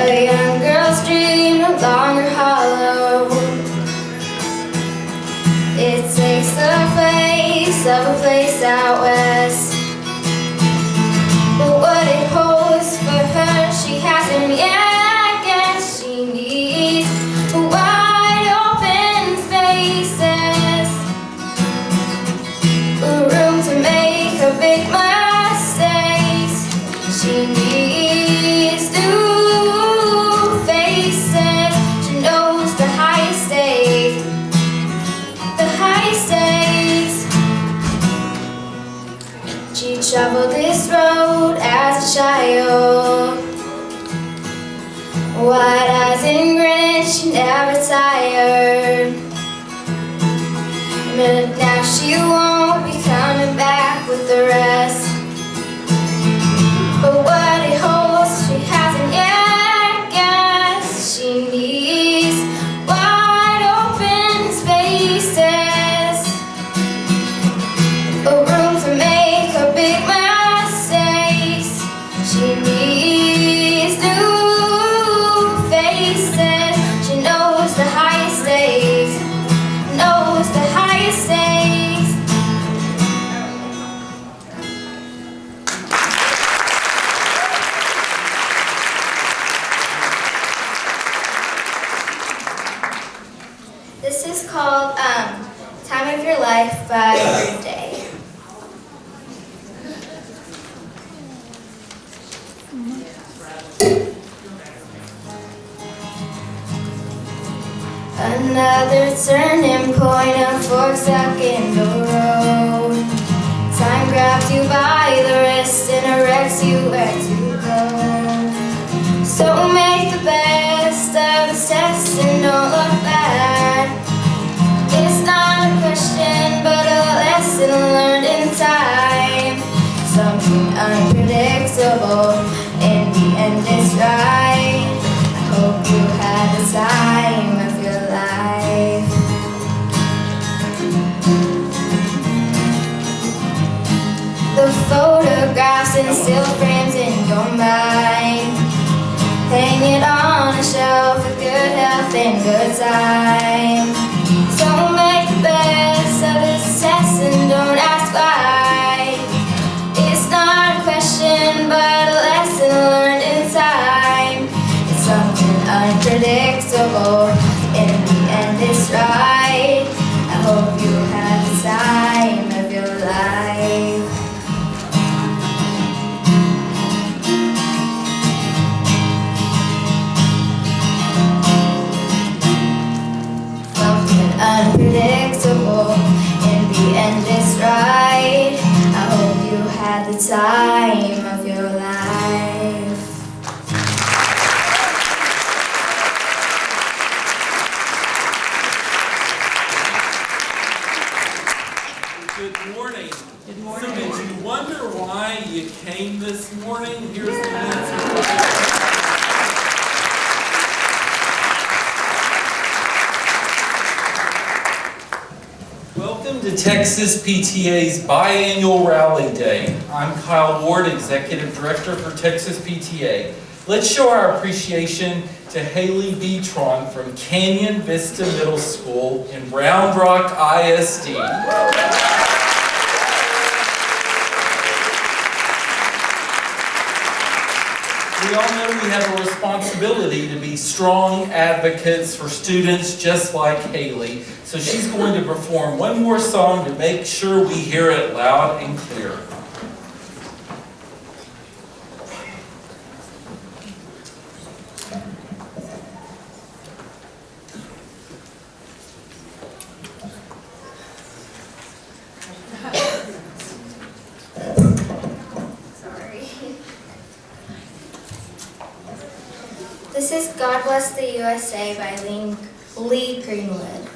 A young girl's dream no longer hollow. It takes the place of a place out west. But what it holds for her, she hasn't yet guessed. She needs wide open spaces, room to make her big mistakes. She needs new faces. She knows the high stakes, the high stakes. She traveled this road as a child, wide eyes and grin, she never tired. But now she won't be coming back with the rest. But what it holds, she hasn't yet guessed. She needs wide open spaces, a room to make her big mistakes. She needs new faces. She knows the high stakes, knows the high stakes. This is called Time of Your Life by Green Day. Another turning point, a fork stuck in the road. Time grabs you by the wrist and directs you where to go. So make the best of this test and don't look back. It's not a question, but a lesson learned in time. Something unpredictable, in the end it's right. I hope you had the time of your life. The photographs and still frames in your mind, hang it on a shelf for good health and good time. So make the best of this test and don't ask why. It's not a question, but a lesson learned in time. It's something unpredictable, in the end it's right. I hope you had the time of your life. Something unpredictable, in the end it's right. I hope you had the time of your life. Good morning. Good morning. So did you wonder why you came this morning? Here's the answer. Welcome to Texas PTA's biannual rally day. I'm Kyle Ward, Executive Director for Texas PTA. Let's show our appreciation to Haley Beatron from Canyon Vista Middle School in Round Rock ISD. We all know we have a responsibility to be strong advocates for students just like Haley. So she's going to perform one more song to make sure we hear it loud and clear. This is God Bless the USA by Lee Greenwood.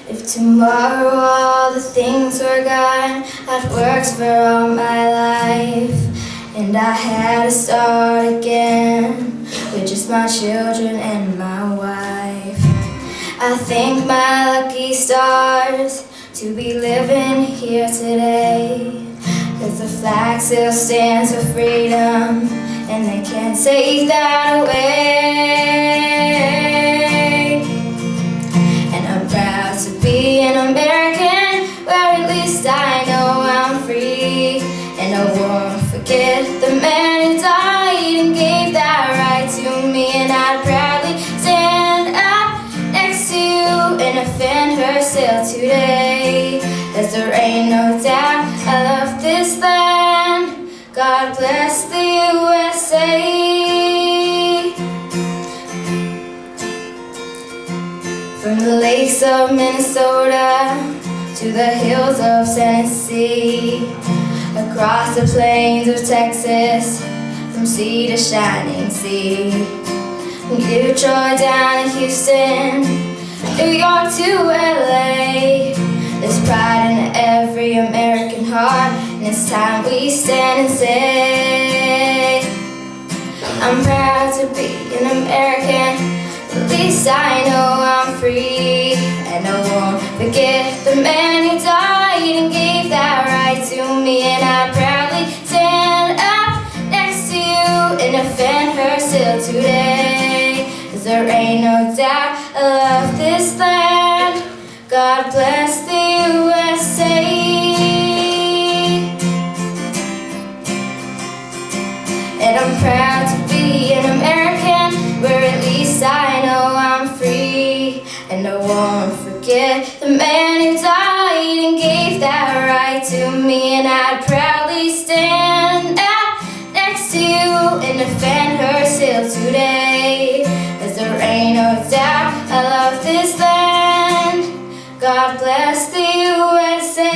If tomorrow all the things were gone, I'd worked for all my life, and I had to start again with just my children and my wife. I thank my lucky stars to be living here today. 'Cause the flag still stands for freedom, and they can't take that away. And I'm proud to be an American, where at least I know I'm free. And I won't forget the man who died and gave that right to me. And I'd proudly stand up next to you and defend her still today. 'Cause there ain't no doubt I love this land. God bless the USA. From the lakes of Minnesota to the hills of Tennessee, across the plains of Texas, from sea to shining sea, from Detroit down to Houston, New York to LA. There's pride in every American heart, and it's time we stand and say, I'm proud to be an American, at least I know I'm free. And I won't forget the man who died and gave that right to me. And I proudly stand up next to you and defend her still today. 'Cause there ain't no doubt I love this land. God bless the USA. And I'm proud to be an American, where at least I know I'm free. And I won't forget the man who died and gave that right to me. And I'd proudly stand up next to you and defend her still today. 'Cause there ain't no doubt I love this land. God bless the USA.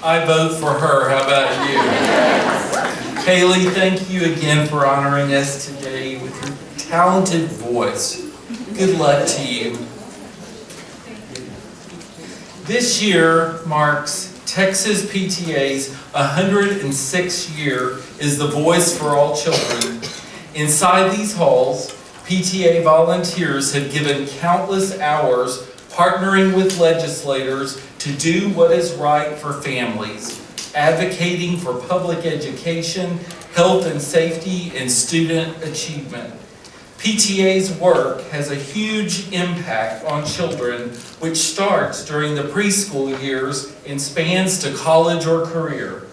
I vote for her. How about you? Haley, thank you again for honoring us today with your talented voice. Good luck to you. This year marks Texas PTA's 106th year as the voice for all children. Inside these halls, PTA volunteers have given countless hours partnering with legislators to do what is right for families, advocating for public education, health and safety, and student achievement. PTA's work has a huge impact on children, which starts during the preschool years and spans to college or career.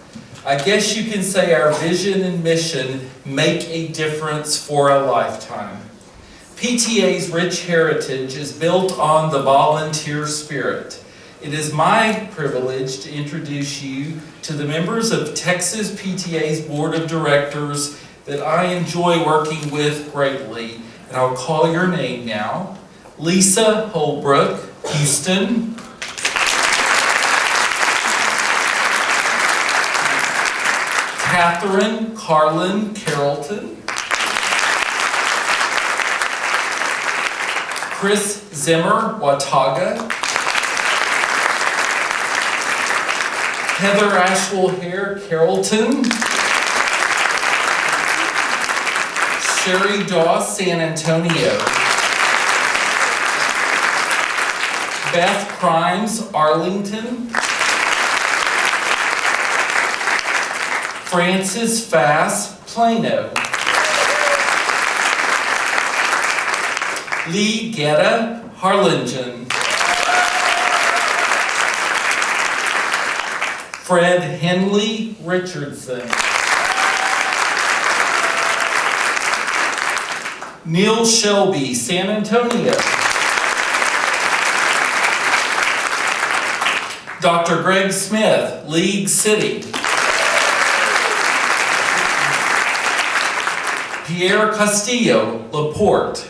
I guess you can say our vision and mission make a difference for a lifetime. PTA's rich heritage is built on the volunteer spirit. It is my privilege to introduce you to the members of Texas PTA's Board of Directors that I enjoy working with greatly. And I'll call your name now. Lisa Holbrook, Houston. Catherine Carlin Carrollton. Chris Zimmer, Watauga. Heather Ashwell Hare, Carrollton. Sherry Dawes, San Antonio. Beth Crimes, Arlington. Francis Fass, Plano. Lee Guetta, Harlingen. Fred Henley Richardson. Neil Shelby, San Antonio. Dr. Greg Smith, League City. Pierre Castillo, LaPorte.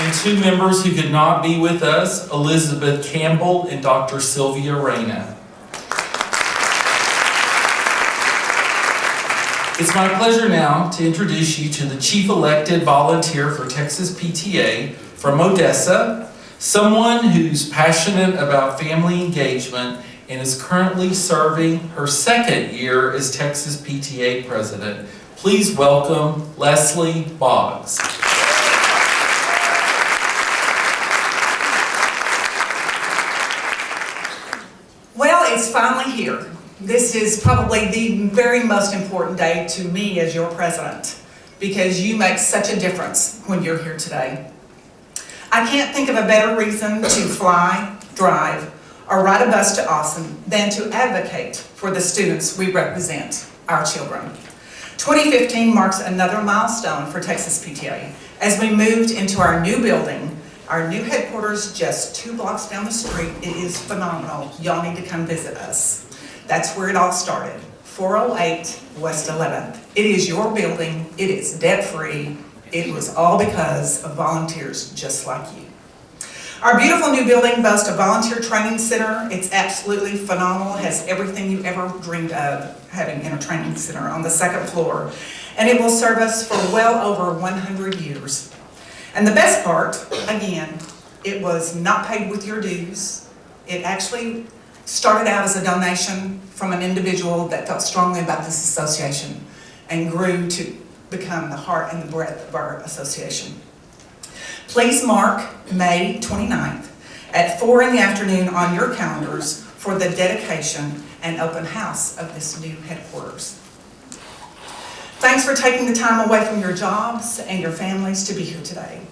And two members who could not be with us, Elizabeth Campbell and Dr. Sylvia Reyna. It's my pleasure now to introduce you to the Chief Elected Volunteer for Texas PTA from Odessa, someone who's passionate about family engagement and is currently serving her second year as Texas PTA President. Please welcome Leslie Boggs. Well, it's finally here. This is probably the very most important day to me as your president because you make such a difference when you're here today. I can't think of a better reason to fly, drive, or ride a bus to Austin than to advocate for the students we represent, our children. 2015 marks another milestone for Texas PTA as we moved into our new building, our new headquarters just 2 blocks down the street. It is phenomenal. Y'all need to come visit us. That's where it all started, 408 West 11th. It is your building. It is debt-free. It was all because of volunteers just like you. Our beautiful new building boasts a volunteer training center. It's absolutely phenomenal. It has everything you ever dreamed of having in a training center on the 2nd floor. And it will serve us for well over 100 years. And the best part, again, it was not paid with your dues. It actually started out as a donation from an individual that felt strongly about this association and grew to become the heart and the breadth of our association. Please mark May 29th at 4 in the afternoon on your calendars for the dedication and open house of this new headquarters. Thanks for taking the time away from your jobs and your families to be here today.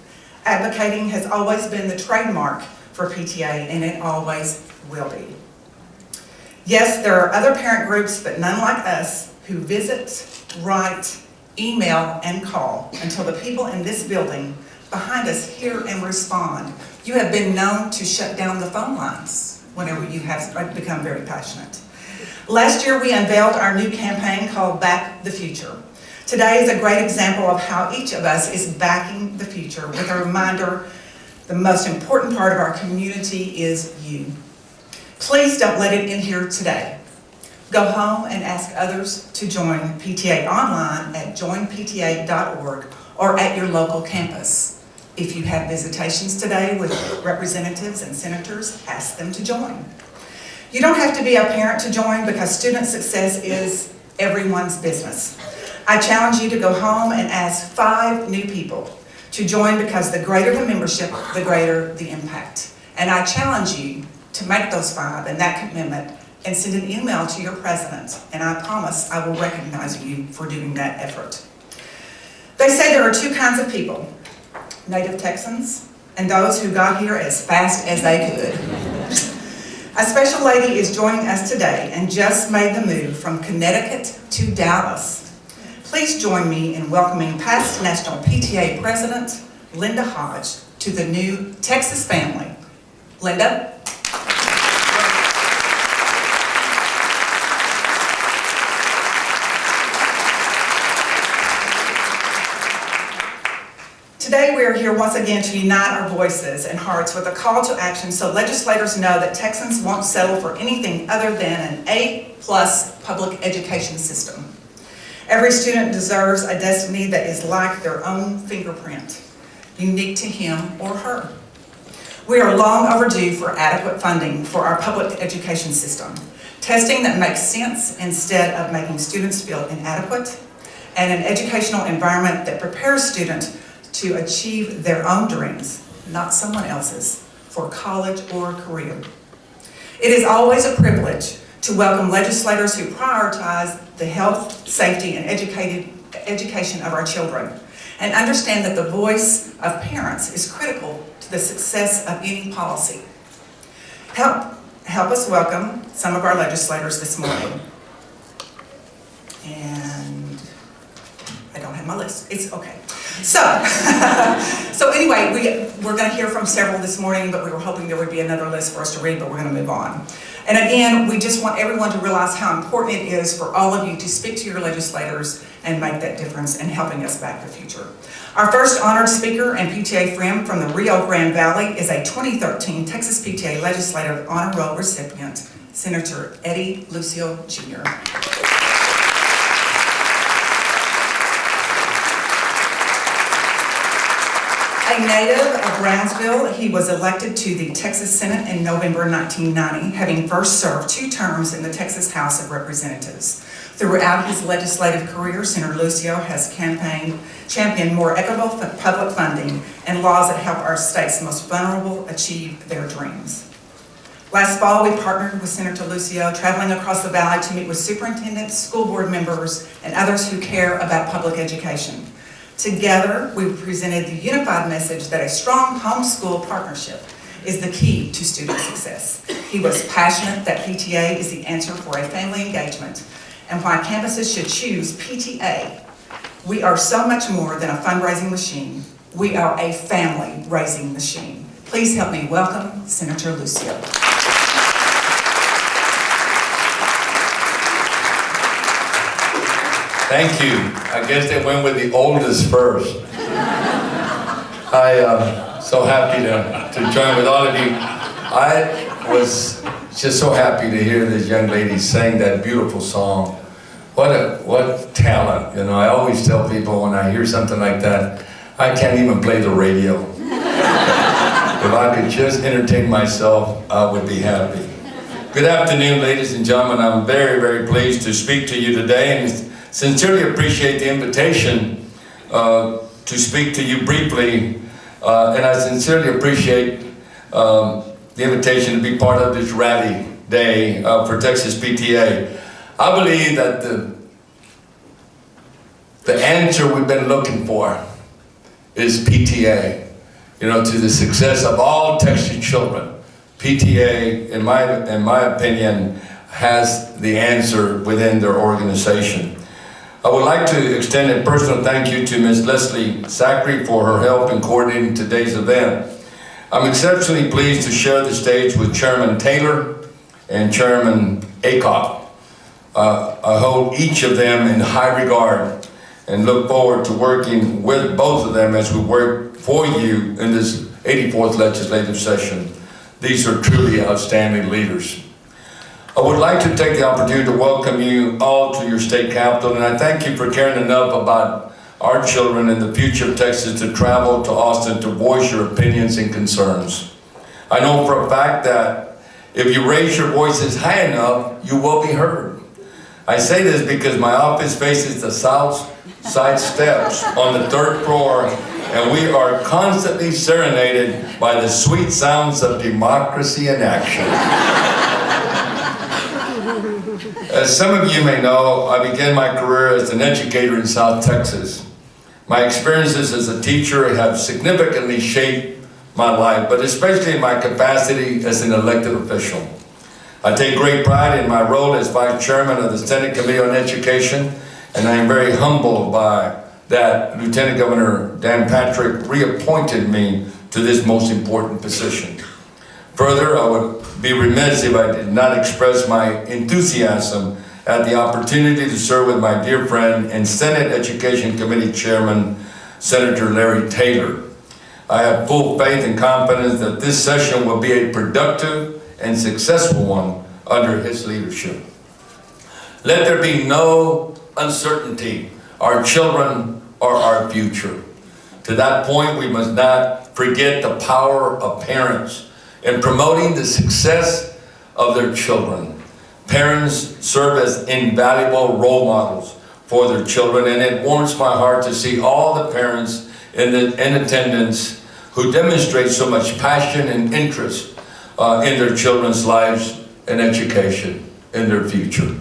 Advocating has always been the trademark for PTA, and it always will be. Yes, there are other parent groups, but none like us, who visit, write, email, and call until the people in this building behind us hear and respond. You have been known to shut down the phone lines whenever you have become very passionate. Last year, we unveiled our new campaign called Back the Future. Today is a great example of how each of us is backing the future with a reminder the most important part of our community is you. Please don't let it end here today. Go home and ask others to join PTA online at joinpta.org or at your local campus. If you have visitations today with representatives and senators, ask them to join. You don't have to be a parent to join because student success is everyone's business. I challenge you to go home and ask 5 new people to join because the greater the membership, the greater the impact. And I challenge you to make those 5 and that commitment and send an email to your president, and I promise I will recognize you for doing that effort. They say there are 2 kinds of people, native Texans and those who got here as fast as they could. A special lady is joining us today and just made the move from Connecticut to Dallas. Please join me in welcoming past National PTA President Linda Hodge to the new Texas family. Linda? Today we are here once again to unite our voices and hearts with a call to action so legislators know that Texans won't settle for anything other than an A+ public education system. Every student deserves a destiny that is like their own fingerprint, unique to him or her. We are long overdue for adequate funding for our public education system, testing that makes sense instead of making students feel inadequate, and an educational environment that prepares students to achieve their own dreams, not someone else's, for college or career. It is always a privilege to welcome legislators who prioritize the health, safety, and education of our children, and understand that the voice of parents is critical to the success of any policy. Help us welcome some of our legislators this morning. And I don't have my list. It's okay. So anyway, we're going to hear from several this morning, but we were hoping there would be another list for us to read, but we're going to move on. And again, we just want everyone to realize how important it is for all of you to speak to your legislators and make that difference in helping us back the future. Our first honored speaker and PTA friend from the Rio Grande Valley is a 2013 Texas PTA Legislative Honor Roll recipient, Senator Eddie Lucio Jr. A native of Brownsville, he was elected to the Texas Senate in November 1990, having first served 2 terms in the Texas House of Representatives. Throughout his legislative career, Senator Lucio has championed more equitable public funding and laws that help our state's most vulnerable achieve their dreams. Last fall, we partnered with Senator Lucio, traveling across the valley to meet with superintendents, school board members, and others who care about public education. Together, we presented the unified message that a strong homeschool partnership is the key to student success. He was passionate that PTA is the answer for a family engagement and why campuses should choose PTA. We are so much more than a fundraising machine. We are a family-raising machine. Please help me welcome Senator Lucio. Thank you. I guess they went with the oldest first. I'm so happy to join with all of you. I was just so happy to hear this young lady sing that beautiful song. What talent, you know. I always tell people when I hear something like that, I can't even play the radio. If I could just entertain myself, I would be happy. Good afternoon, ladies and gentlemen. I'm very, very pleased to speak to you today and sincerely appreciate the invitation to speak to you briefly. And I sincerely appreciate the invitation to be part of this rally day for Texas PTA. I believe that the answer we've been looking for is PTA. You know, to the success of all Texas children. PTA, in my opinion, has the answer within their organization. I would like to extend a personal thank you to Ms. Leslie Zachary for her help in coordinating today's event. I'm exceptionally pleased to share the stage with Chairman Taylor and Chairman Acock. I hold each of them in high regard and look forward to working with both of them as we work for you in this 84th legislative session. These are truly outstanding leaders. I would like to take the opportunity to welcome you all to your state capitol, and I thank you for caring enough about our children and the future of Texas to travel to Austin to voice your opinions and concerns. I know for a fact that if you raise your voices high enough, you will be heard. I say this because my office faces the south side steps on the 3rd floor, and we are constantly serenaded by the sweet sounds of democracy in action. As some of you may know, I began my career as an educator in South Texas. My experiences as a teacher have significantly shaped my life, but especially in my capacity as an elected official. I take great pride in my role as Vice Chairman of the Senate Committee on Education, and I am very humbled by that Lieutenant Governor Dan Patrick reappointed me to this most important position. Further, I would be remiss if I did not express my enthusiasm at the opportunity to serve with my dear friend and Senate Education Committee Chairman, Senator Larry Taylor. I have full faith and confidence that this session will be a productive and successful one under his leadership. Let there be no uncertainty. Our children are our future. To that point, we must not forget the power of parents in promoting the success of their children. Parents serve as invaluable role models for their children, and it warms my heart to see all the parents in attendance who demonstrate so much passion and interest in their children's lives and education in their future.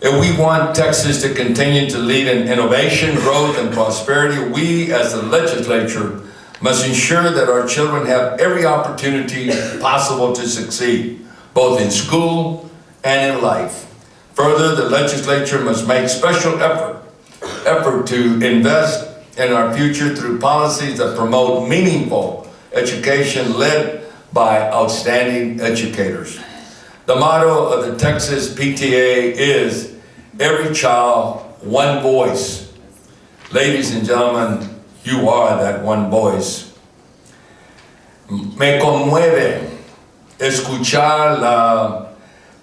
If we want Texas to continue to lead in innovation, growth, and prosperity, we as the legislature must ensure that our children have every opportunity possible to succeed, both in school and in life. Further, the legislature must make special effort to invest in our future through policies that promote meaningful education led by outstanding educators. The motto of the Texas PTA is, every child, one voice. Ladies and gentlemen, you are that one voice. Me conmueve escuchar la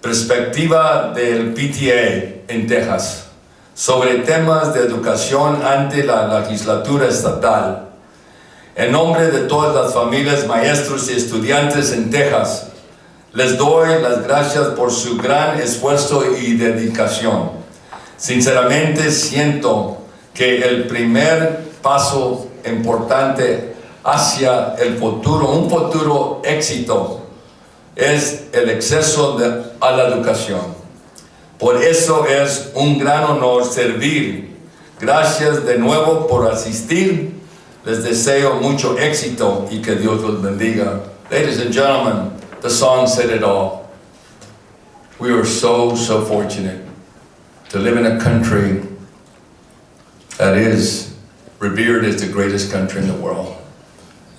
perspectiva del PTA en Texas sobre temas de educación ante la legislatura estatal. En nombre de todas las familias, maestros y estudiantes en Texas, les doy las gracias por su gran esfuerzo y dedicación. Sinceramente siento que el primer paso importante hacia el futuro, un futuro éxito, es el acceso a la educación. Por eso es un gran honor servir. Gracias de nuevo por asistir. Les deseo mucho éxito y que Dios los bendiga. Ladies and gentlemen, the song said it all. We are so fortunate to live in a country that is revered as the greatest country in the world.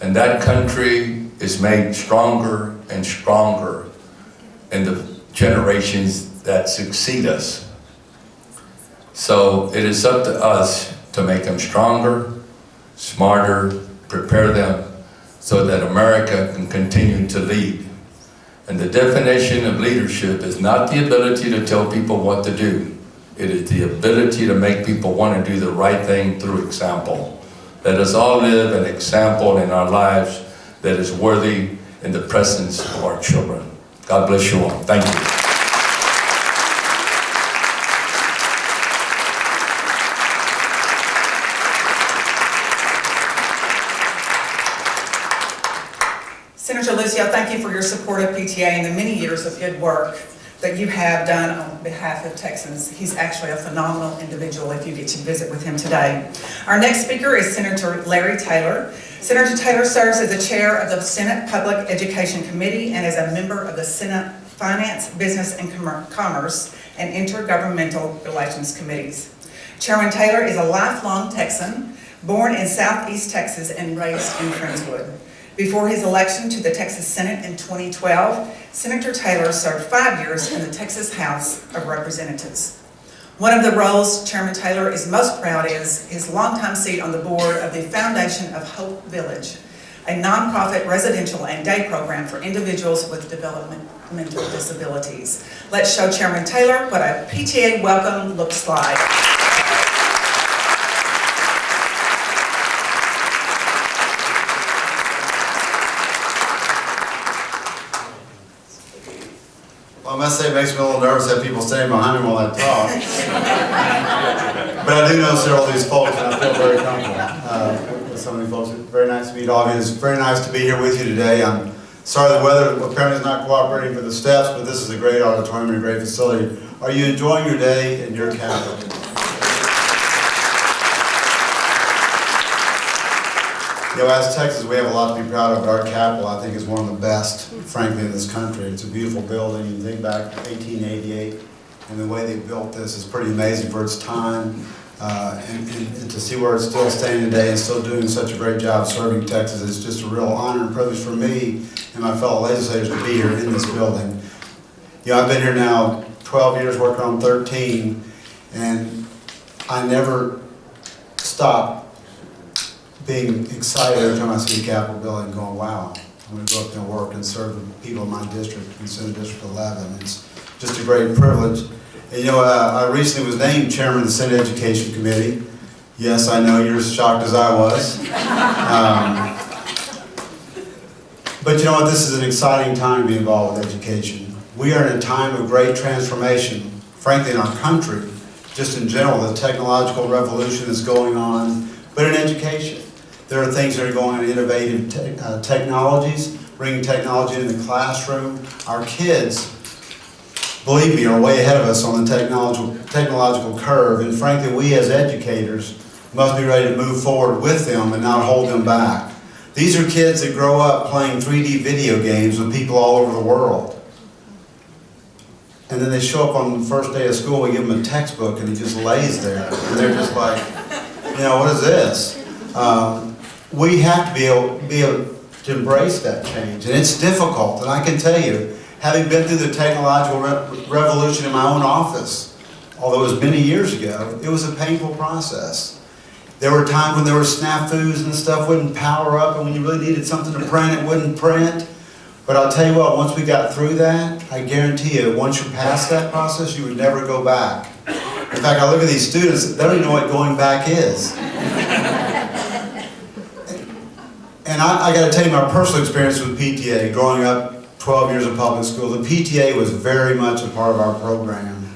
And that country is made stronger and stronger in the generations that succeed us. So it is up to us to make them stronger, smarter, prepare them so that America can continue to lead. And the definition of leadership is not the ability to tell people what to do. It is the ability to make people want to do the right thing through example. Let us all live an example in our lives that is worthy in the presence of our children. God bless you all. Thank you. Senator Lucio, thank you for your support of PTA and the many years of good work that you have done on behalf of Texans. He's actually a phenomenal individual if you get to visit with him today. Our next speaker is Senator Larry Taylor. Senator Taylor serves as the chair of the Senate Public Education Committee and as a member of the Senate Finance, Business and Commerce and Intergovernmental Relations Committees. Chairman Taylor is a lifelong Texan, born in Southeast Texas and raised in Friendswood. Before his election to the Texas Senate in 2012, Senator Taylor served 5 years in the Texas House of Representatives. One of the roles Chairman Taylor is most proud is his longtime seat on the board of the Foundation of Hope Village, a nonprofit residential and day program for individuals with developmental disabilities. Let's show Chairman Taylor what a PTA welcome looks like. I must say it makes me a little nervous to have people standing behind me while I talk. But I do know several of these folks and I feel very comfortable with some of these folks. It's very nice to meet all of you. It's very nice to be here with you today. I'm sorry the weather apparently is not cooperating for the steps, but this is a great auditorium and a great facility. Are you enjoying your day in your capital? You know, as Texas, we have a lot to be proud of, but our capital, I think, is one of the best, frankly, in this country. It's a beautiful building. You think back to 1888, and the way they built this is pretty amazing for its time. And to see where it's still standing today and still doing such a great job serving Texas is just a real honor and privilege for me and my fellow legislators to be here in this building. You know, I've been here now 12 years, working on 13, and I never stop being excited every time I see the Capitol building going, wow, I'm going to go up there and work and serve the people in my district, in Senate District 11. It's just a great privilege. And, you know, I recently was named chairman of the Senate Education Committee. Yes, I know you're as shocked as I was. But you know what, this is an exciting time to be involved with education. We are in a time of great transformation, frankly, in our country, just in general, the technological revolution is going on, but in education. There are things that are going on in innovative technologies, bringing technology into the classroom. Our kids, believe me, are way ahead of us on the technological curve, and frankly, we as educators must be ready to move forward with them and not hold them back. These are kids that grow up playing 3D video games with people all over the world. And then they show up on the first day of school, we give them a textbook and he just lays there. And they're just like, you know, what is this? We have to be able to embrace that change. And it's difficult. And I can tell you, having been through the technological revolution in my own office, although it was many years ago, it was a painful process. There were times when there were snafus and stuff wouldn't power up, and when you really needed something to print, it wouldn't print. But I'll tell you what, once we got through that, I guarantee you, once you're past that process, you would never go back. In fact, I look at these students, they don't even know what going back is. And I got to tell you my personal experience with PTA, growing up 12 years in public school, the PTA was very much a part of our program.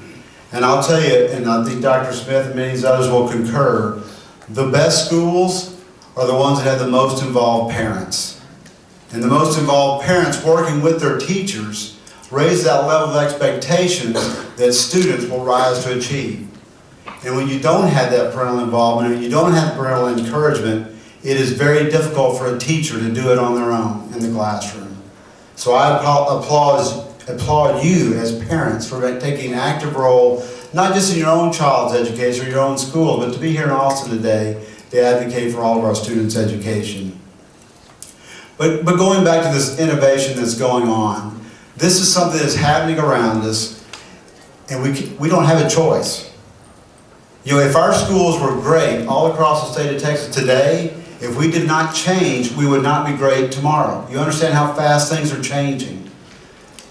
And I'll tell you, and I think Dr. Smith and many others will concur, the best schools are the ones that have the most involved parents. And the most involved parents working with their teachers raise that level of expectations that students will rise to achieve. And when you don't have that parental involvement, and you don't have parental encouragement, it is very difficult for a teacher to do it on their own in the classroom. So I applaud you as parents for taking an active role, not just in your own child's education or your own school, but to be here in Austin today to advocate for all of our students' education. But going back to this innovation that's going on, this is something that's happening around us, and we don't have a choice. You know, if our schools were great all across the state of Texas today, if we did not change, we would not be great tomorrow. You understand how fast things are changing.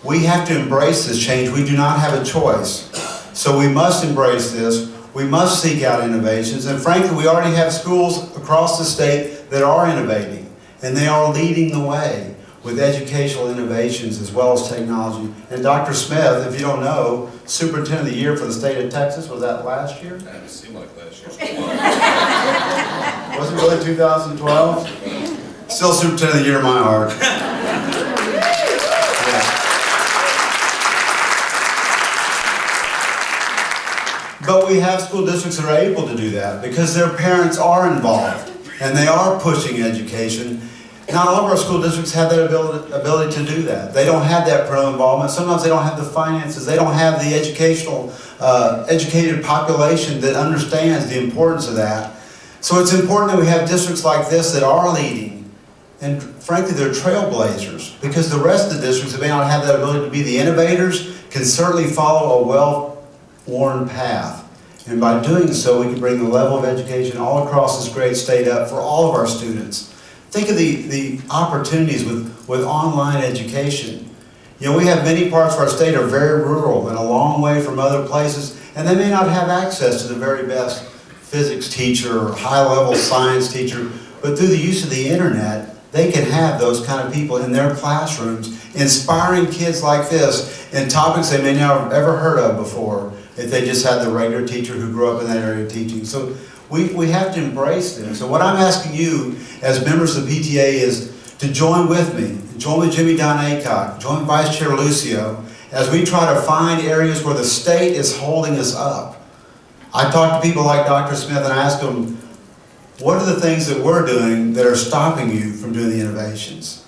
We have to embrace this change. We do not have a choice. So we must embrace this. We must seek out innovations. And frankly, we already have schools across the state that are innovating. And they are leading the way with educational innovations as well as technology. And Dr. Smith, if you don't know, Superintendent of the Year for the state of Texas, was that last year? It seemed like last year. Was it really 2012? Still Superintendent of the Year in my heart. Yeah. But we have school districts that are able to do that because their parents are involved and they are pushing education. Not all of our school districts have that ability to do that. They don't have that parental involvement. Sometimes they don't have the finances. They don't have the educated population that understands the importance of that. So it's important that we have districts like this that are leading. And frankly, they're trailblazers because the rest of the districts that may not have that ability to be the innovators can certainly follow a well-worn path. And by doing so, we can bring the level of education all across this great state up for all of our students. Think of the opportunities with online education. You know, we have many parts of our state are very rural and a long way from other places, and they may not have access to the very best physics teacher or high-level science teacher, but through the use of the internet, they can have those kind of people in their classrooms, inspiring kids like this in topics they may not have ever heard of before if they just had the regular teacher who grew up in that area of teaching. So we have to embrace this. So what I'm asking you as members of the PTA is to join with me, join with Jimmy Don Aycock, join Vice Chair Lucio, as we try to find areas where the state is holding us up. I talk to people like Dr. Smith and I ask them, what are the things that we're doing that are stopping you from doing the innovations?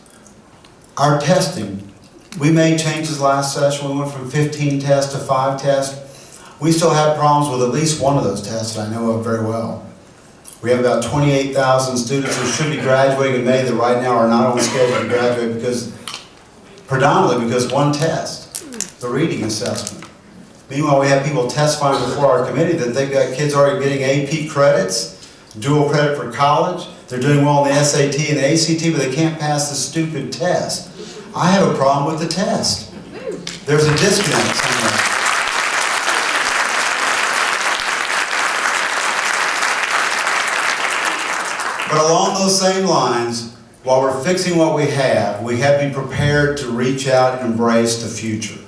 Our testing. We made changes last session. We went from 15 tests to 5 tests. We still have problems with at least one of those tests that I know of very well. We have about 28,000 students who should be graduating in May that right now are not on schedule to graduate predominantly because one test, the reading assessment. Meanwhile, we have people testifying before our committee that they've got kids already getting AP credits, dual credit for college. They're doing well in the SAT and the ACT, but they can't pass the stupid test. I have a problem with the test. There's a disconnect somewhere. But along those same lines, while we're fixing what we have to be prepared to reach out and embrace the future.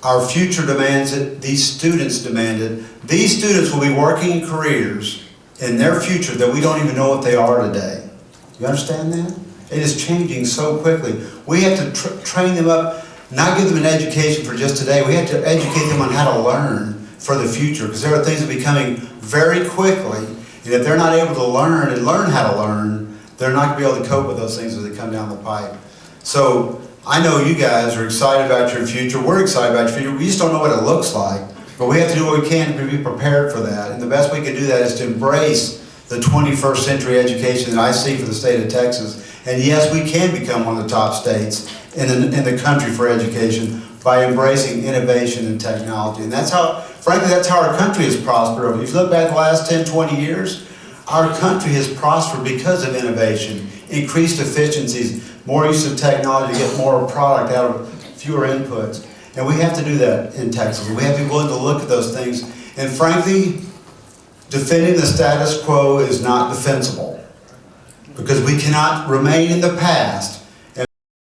Our future demands it, these students demand it. These students will be working in careers in their future that we don't even know what they are today. You understand that? It is changing so quickly. We have to train them up, not give them an education for just today. We have to educate them on how to learn for the future because there are things that are becoming very quickly. And if they're not able to learn and learn how to learn, they're not going to be able to cope with those things as they come down the pipe. So I know you guys are excited about your future. We're excited about your future. We just don't know what it looks like. But we have to do what we can to be prepared for that. And the best we can do that is to embrace the 21st century education that I see for the state of Texas. And yes, we can become one of the top states in the country for education by embracing innovation and technology. And that's how, frankly, that's how our country has prospered. If you look back the last 10, 20 years, our country has prospered because of innovation, increased efficiencies, more use of technology to get more product out of fewer inputs. And we have to do that in Texas. We have to be willing to look at those things. And frankly, defending the status quo is not defensible. because we cannot remain in the past